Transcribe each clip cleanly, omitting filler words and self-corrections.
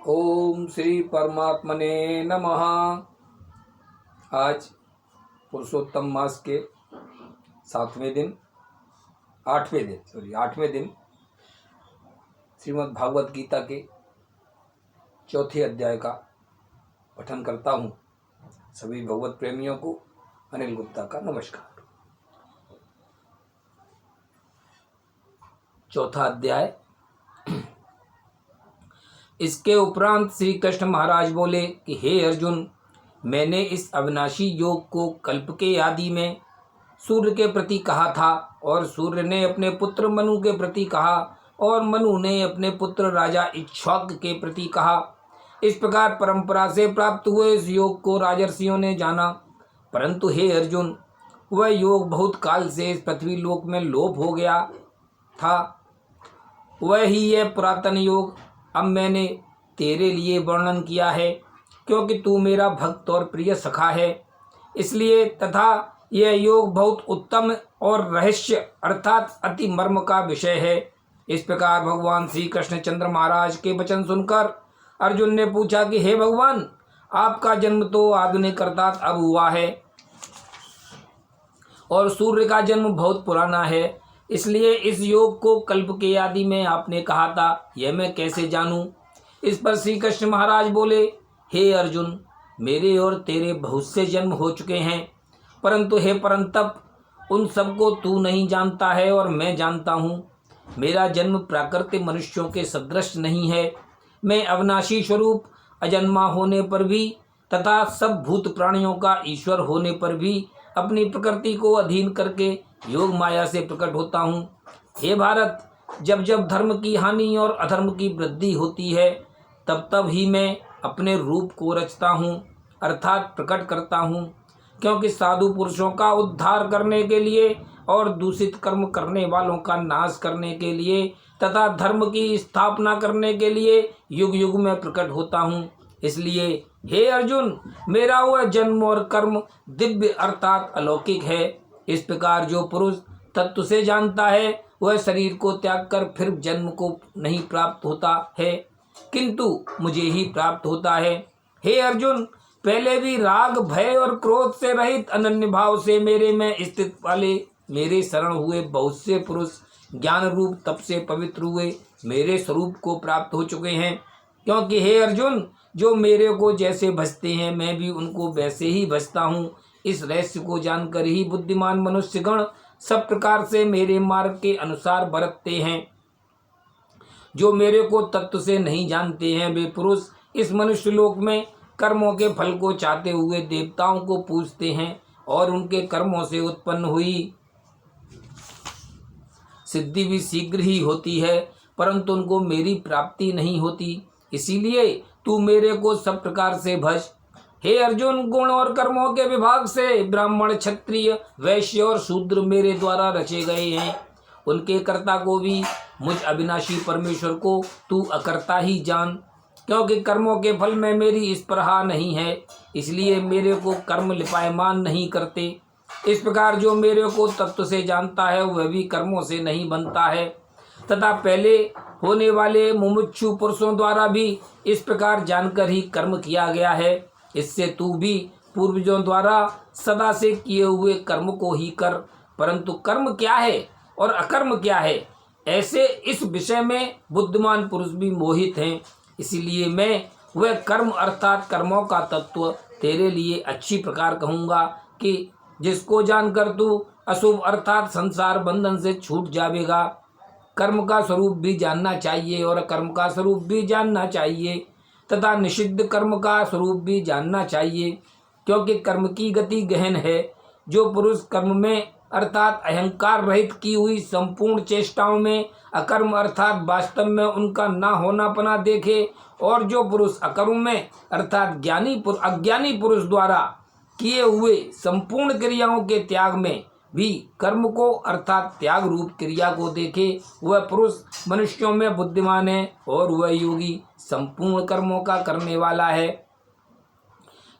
ओम श्री परमात्मने नमः। आज पुरुषोत्तम मास के आठवें दिन श्रीमद् भागवत गीता के चौथे अध्याय का पठन करता हूँ। सभी भगवत प्रेमियों को अनिल गुप्ता का नमस्कार। चौथा अध्याय। इसके उपरांत श्री कृष्ण महाराज बोले कि हे अर्जुन, मैंने इस अविनाशी योग को कल्प के आदि में सूर्य के प्रति कहा था और सूर्य ने अपने पुत्र मनु के प्रति कहा और मनु ने अपने पुत्र राजा इक्ष्वाक के प्रति कहा। इस प्रकार परंपरा से प्राप्त हुए इस योग को राजर्षियों ने जाना। परंतु हे अर्जुन, वह योग बहुत काल से इस पृथ्वी लोक में लोप हो गया था। वह ही यह पुरातन योग अब मैंने तेरे लिए वर्णन किया है, क्योंकि तू मेरा भक्त और प्रिय सखा है, इसलिए। तथा यह योग बहुत उत्तम और रहस्य अर्थात अति मर्म का विषय है। इस प्रकार भगवान श्री कृष्णचंद्र महाराज के वचन सुनकर अर्जुन ने पूछा कि हे भगवान, आपका जन्म तो आधुनिक अर्थात अब हुआ है और सूर्य का जन्म बहुत पुराना है, इसलिए इस योग को कल्प के आदि में आपने कहा था, यह मैं कैसे जानूं। इस पर श्री कृष्ण महाराज बोले, हे अर्जुन, मेरे और तेरे बहुत से जन्म हो चुके हैं, परंतु हे परंतप, उन सबको तू नहीं जानता है और मैं जानता हूँ। मेरा जन्म प्राकृतिक मनुष्यों के सदृश नहीं है। मैं अविनाशी स्वरूप अजन्मा होने पर भी तथा सब भूत प्राणियों का ईश्वर होने पर भी अपनी प्रकृति को अधीन करके योग माया से प्रकट होता हूँ। हे भारत, जब जब धर्म की हानि और अधर्म की वृद्धि होती है, तब तब ही मैं अपने रूप को रचता हूँ अर्थात प्रकट करता हूँ, क्योंकि साधु पुरुषों का उद्धार करने के लिए और दूषित कर्म करने वालों का नाश करने के लिए तथा धर्म की स्थापना करने के लिए युग युग में प्रकट होता हूँ। इसलिए हे अर्जुन, मेरा वह जन्म और कर्म दिव्य अर्थात अलौकिक है। इस प्रकार जो पुरुष तत्व से जानता है, वह शरीर को त्याग कर फिर जन्म को नहीं प्राप्त होता है, किंतु मुझे ही प्राप्त होता है। हे अर्जुन, पहले भी राग भय और क्रोध से रहित अनन्य भाव से मेरे में स्थित वाले मेरे शरण हुए बहुत से पुरुष ज्ञान रूप तप से पवित्र हुए मेरे स्वरूप को प्राप्त हो चुके हैं। क्योंकि हे अर्जुन, जो मेरे को जैसे भजते हैं, मैं भी उनको वैसे ही भजता हूँ। इस रहस्य को जानकर ही बुद्धिमान मनुष्यगण सब प्रकार से मेरे मार्ग के अनुसार बरतते हैं। जो मेरे को तत्व से नहीं जानते हैं, वे पुरुष इस मनुष्य लोक में कर्मों के फल को चाहते हुए देवताओं को पूजते हैं और उनके कर्मों से उत्पन्न हुई सिद्धि भी शीघ्र ही होती है, परंतु उनको मेरी प्राप्ति नहीं होती। इसीलिए तू मेरे को सब प्रकार से भज। हे अर्जुन, गुण और कर्मों के विभाग से ब्राह्मण, क्षत्रिय, वैश्य और शूद्र मेरे द्वारा रचे गए हैं। उनके कर्ता को भी मुझ अविनाशी परमेश्वर को तू अकर्ता ही जान, क्योंकि कर्मों के फल में मेरी स्पृहा नहीं है, इसलिए मेरे को कर्म लिपायमान नहीं करते। इस प्रकार जो मेरे को तत्व से जानता है, वह भी कर्मों से नहीं बनता है, तथा पहले होने वाले मुमुक्षु पुरुषों द्वारा भी इस प्रकार जानकर ही कर्म किया गया है। इससे तू भी पूर्वजों द्वारा सदा से किए हुए कर्म को ही कर। परंतु कर्म क्या है और अकर्म क्या है, ऐसे इस विषय में बुद्धिमान पुरुष भी मोहित हैं। इसीलिए मैं वह कर्म अर्थात कर्मों का तत्व तेरे लिए अच्छी प्रकार कहूँगा कि जिसको जानकर तू अशुभ अर्थात संसार बंधन से छूट जाएगा। कर्म का स्वरूप भी जानना चाहिए और अकर्म का स्वरूप भी जानना चाहिए तथा निषिद्ध कर्म का स्वरूप भी जानना चाहिए, क्योंकि कर्म की गति गहन है। जो पुरुष कर्म में अर्थात अहंकार रहित की हुई संपूर्ण चेष्टाओं में अकर्म अर्थात वास्तव में उनका ना होना पना देखे, और जो पुरुष अकर्म में अर्थात अज्ञानी पुरुष द्वारा किए हुए संपूर्ण क्रियाओं के त्याग में भी कर्म को अर्थात त्याग रूप क्रिया को देखे, वह पुरुष मनुष्यों में बुद्धिमान है और वह योगी संपूर्ण कर्मों का करने वाला है।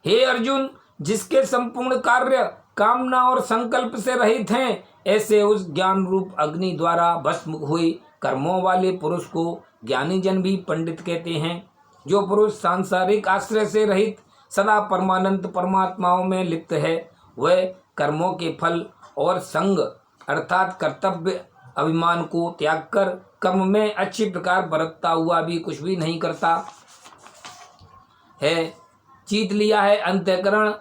हे अर्जुन, जिसके संपूर्ण कार्य कामना और संकल्प से रहित हैं, ऐसे उस ज्ञान रूप अग्नि द्वारा भस्म हुए कर्मों वाले पुरुष को ज्ञानी जन भी पंडित कहते हैं। जो पुरुष सांसारिक आश्रय से रहित सदा परमानंद परमात्माओं में लिप्त है, वह कर्मों के फल और संग अर्थात कर्तव्य अभिमान को त्याग कर कर्म में अच्छी प्रकार बरतता हुआ भी कुछ भी नहीं करता है। जीत लिया है अंतःकरण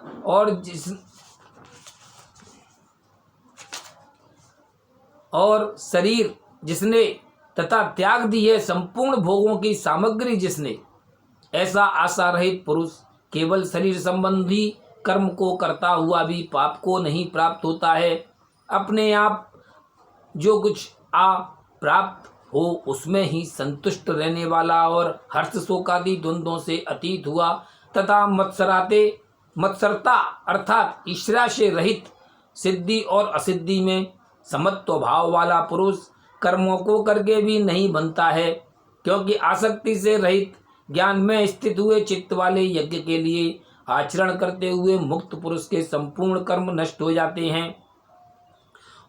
और शरीर जिसने तथा त्याग दी है संपूर्ण भोगों की सामग्री जिसने, ऐसा आशा रहित पुरुष केवल शरीर संबंधी कर्म को करता हुआ भी पाप को नहीं प्राप्त होता है। अपने आप जो कुछ प्राप्त हो उसमें ही संतुष्ट रहने वाला और हर्ष शोकादि द्वंद्वों से अतीत हुआ तथा मत्सरता अर्थात ईर्ष्या से रहित सिद्धि और असिद्धि में समत्व भाव वाला पुरुष कर्मों को करके भी नहीं बनता है, क्योंकि आसक्ति से रहित ज्ञान में स्थित हुए चित्त वाले यज्ञ के लिए आचरण करते हुए मुक्त पुरुष के संपूर्ण कर्म नष्ट हो जाते हैं।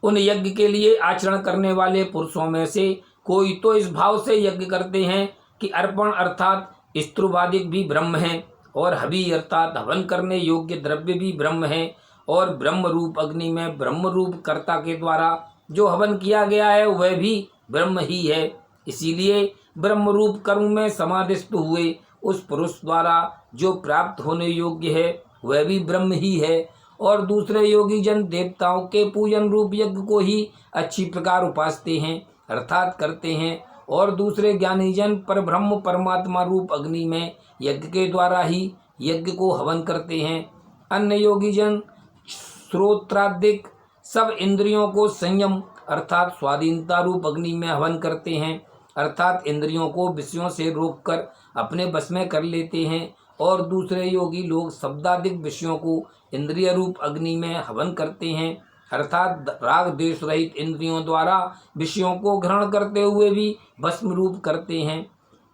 उन यज्ञ के लिए आचरण करने वाले पुरुषों में से कोई तो इस भाव से यज्ञ करते हैं कि अर्पण अर्थात स्त्रुवादिक भी ब्रह्म है और हवि अर्थात हवन करने योग्य द्रव्य भी ब्रह्म है और ब्रह्म रूप अग्नि में ब्रह्म रूप कर्ता के द्वारा जो हवन किया गया है वह भी ब्रह्म ही है। इसीलिए ब्रह्म रूप कर्म में समाधिस्थ हुए उस पुरुष द्वारा जो प्राप्त होने योग्य है वह भी ब्रह्म ही है। और दूसरे योगी जन देवताओं के पूजन रूप यज्ञ को ही अच्छी प्रकार उपासते हैं अर्थात करते हैं, और दूसरे ज्ञानी जन पर ब्रह्म परमात्मा रूप अग्नि में यज्ञ के द्वारा ही यज्ञ को हवन करते हैं। अन्य योगी जन श्रोत्रादिक सब इंद्रियों को संयम अर्थात स्वाधीनता रूप अग्नि में हवन करते हैं अर्थात इंद्रियों को विषयों से रोककर अपने बस में कर लेते हैं। और दूसरे योगी लोग शब्दादिक विषयों को इंद्रिय रूप अग्नि में हवन करते हैं अर्थात राग द्वेष रहित इंद्रियों द्वारा विषयों को ग्रहण करते हुए भी भस्म रूप करते हैं।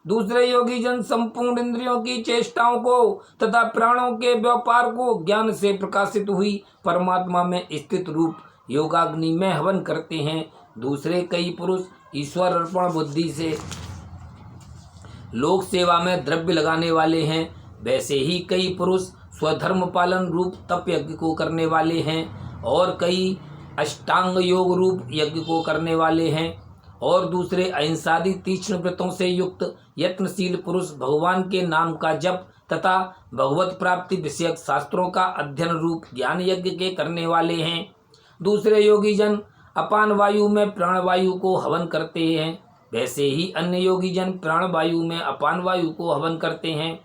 दूसरे योगी जन संपूर्ण इंद्रियों की चेष्टाओं को तथा प्राणों के व्यापार को ज्ञान से प्रकाशित हुई परमात्मा में स्थित रूप योगाग्नि में हवन करते हैं। दूसरे कई पुरुष ईश्वर अर्पण बुद्धि से लोक सेवा में द्रव्य लगाने वाले हैं, वैसे ही कई पुरुष स्वधर्म पालन रूप तप यज्ञ को करने वाले हैं और कई अष्टांग योग रूप यज्ञ को करने वाले हैं। और दूसरे अहिंसादि तीक्ष्ण व्रतों से युक्त यत्नशील पुरुष भगवान के नाम का जप तथा भगवत प्राप्ति विषयक शास्त्रों का अध्ययन रूप ज्ञान यज्ञ के करने वाले हैं। दूसरे योगी जन अपान वायु में प्राणवायु को हवन करते हैं, वैसे ही अन्य योगी जन प्राणवायु में अपान वायु को हवन करते हैं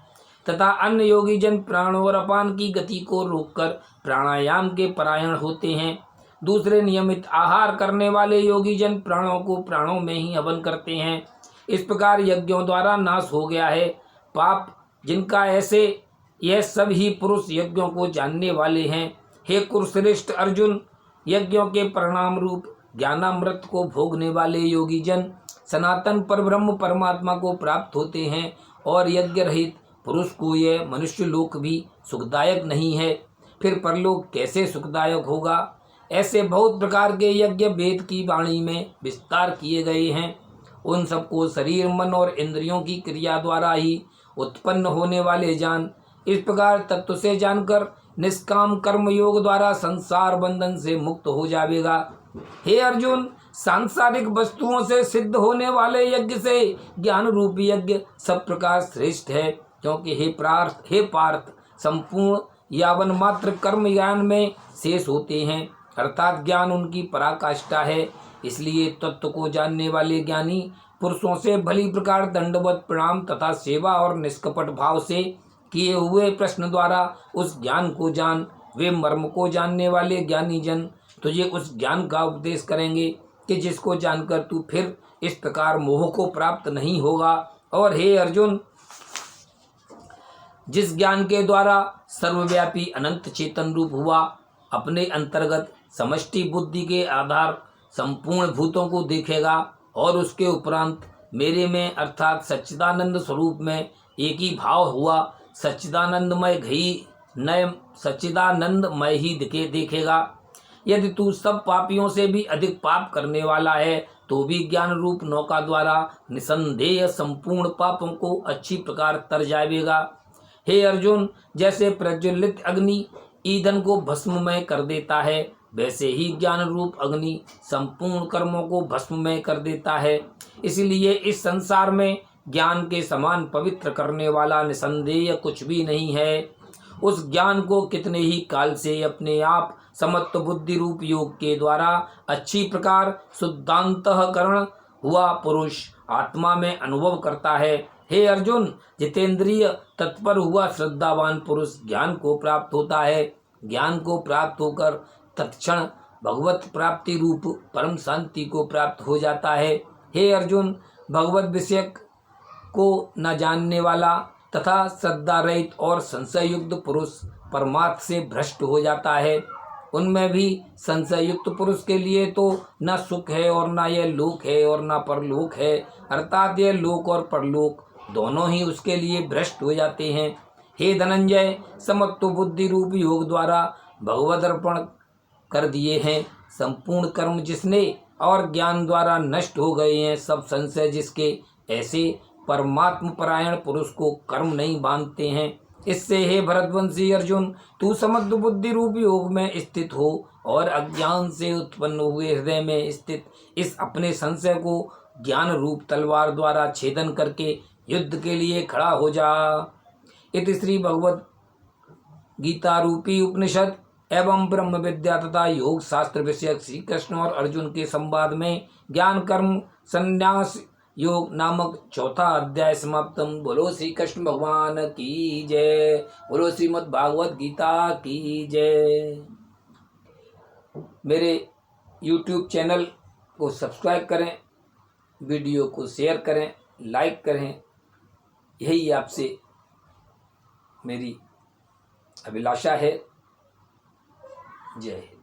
तथा अन्य योगी जन प्राण और अपान की गति को रोककर प्राणायाम के परायण होते हैं। दूसरे नियमित आहार करने वाले योगी जन प्राणों को प्राणों में ही हवन करते हैं। इस प्रकार यज्ञों द्वारा नाश हो गया है पाप जिनका, ऐसे यह सब ही पुरुष यज्ञों को जानने वाले हैं। हे कुरुश्रेष्ठ अर्जुन, यज्ञों के परिणाम रूप ज्ञानामृत को भोगने वाले योगी जन सनातन परब्रह्म परमात्मा को प्राप्त होते हैं और यज्ञ रहित पुरुष को यह मनुष्य लोक भी सुखदायक नहीं है, फिर परलोक कैसे सुखदायक होगा। ऐसे बहुत प्रकार के यज्ञ वेद की वाणी में विस्तार किए गए हैं। उन सबको शरीर मन और इंद्रियों की क्रिया द्वारा ही उत्पन्न होने वाले जान। इस प्रकार तत्व से जानकर निष्काम कर्म योग द्वारा संसार बंधन से मुक्त हो जाएगा। हे अर्जुन, सांसारिक वस्तुओं से सिद्ध होने वाले यज्ञ से ज्ञान रूपी यज्ञ सब प्रकार श्रेष्ठ है, क्योंकि हे पार्थ संपूर्ण यावन मात्र कर्म ज्ञान में शेष होते हैं अर्थात ज्ञान उनकी पराकाष्ठा है। इसलिए तत्व को जानने वाले ज्ञानी पुरुषों से भली प्रकार दंडवत प्रणाम तथा सेवा और निष्कपट भाव से किए हुए प्रश्न द्वारा उस ज्ञान को जान। वे मर्म को जानने वाले ज्ञानी जन तुझे उस ज्ञान का उपदेश करेंगे कि जिसको जानकर तू फिर इस प्रकार मोह को प्राप्त नहीं होगा। और हे अर्जुन, जिस ज्ञान के द्वारा सर्वव्यापी अनंत चेतन रूप हुआ अपने अंतर्गत समष्टि बुद्धि के आधार संपूर्ण भूतों को देखेगा और उसके उपरांत मेरे में अर्थात सच्चिदानंद स्वरूप में एक ही भाव हुआ सच्चिदानंदमय ही देखेगा। यदि तू सब पापियों से भी अधिक पाप करने वाला है तो भी ज्ञान रूप नौका द्वारा निसंदेह संपूर्ण पापों को अच्छी प्रकार तर जाएगा। हे अर्जुन, जैसे प्रज्वलित अग्नि ईंधन को भस्ममय कर देता है, वैसे ही ज्ञान रूप अग्नि संपूर्ण कर्मों को भस्ममय कर देता है। इसलिए इस संसार में ज्ञान के समान पवित्र करने वाला निसंदेह कुछ भी नहीं है। उस ज्ञान को कितने ही काल से अपने आप समत्व बुद्धि रूप योग के द्वारा अच्छी प्रकार शुद्धांतःकरण हुआ पुरुष आत्मा में अनुभव करता है। हे अर्जुन, जितेंद्रिय तत्पर हुआ श्रद्धावान पुरुष ज्ञान को प्राप्त होता है। ज्ञान को प्राप्त होकर तत्क्षण भगवत प्राप्ति रूप परम शांति को प्राप्त हो जाता है। हे अर्जुन, भगवत विषय को न जानने वाला तथा श्रद्धा रहित और संशय युक्त पुरुष परमार्थ से भ्रष्ट हो जाता है। उनमें भी संशय युक्त पुरुष के लिए तो न सुख है और न यह लोक है और न परलोक है, अर्थात यह लोक और परलोक दोनों ही उसके लिए भ्रष्ट हो जाते हैं। हे धनंजय, समत्व बुद्धि रूप योग द्वारा भगवद अर्पण कर दिए हैं संपूर्ण कर्म जिसने और ज्ञान द्वारा नष्ट हो गए हैं सब संशय जिसके, ऐसे परमात्म परायण पुरुष को कर्म नहीं बांधते हैं। इससे हे भरतवंशी अर्जुन, तू समत्व बुद्धि रूप योग में स्थित हो और अज्ञान से उत्पन्न हुए हृदय में स्थित इस अपने संशय को ज्ञान रूप तलवार द्वारा छेदन करके युद्ध के लिए खड़ा हो जा। इति श्री भगवत गीता रूपी उपनिषद एवं ब्रह्म विद्या तथा योग शास्त्र विषयक श्री कृष्ण और अर्जुन के संवाद में ज्ञान कर्म संन्यास योग नामक चौथा अध्याय समाप्तम। बोलो श्री कृष्ण भगवान की जय, बोलो श्रीमद् भागवत गीता की जय। मेरे YouTube चैनल को सब्सक्राइब करें, वीडियो को शेयर करें, लाइक करें, यही आपसे मेरी अभिलाषा है। जय हिंद।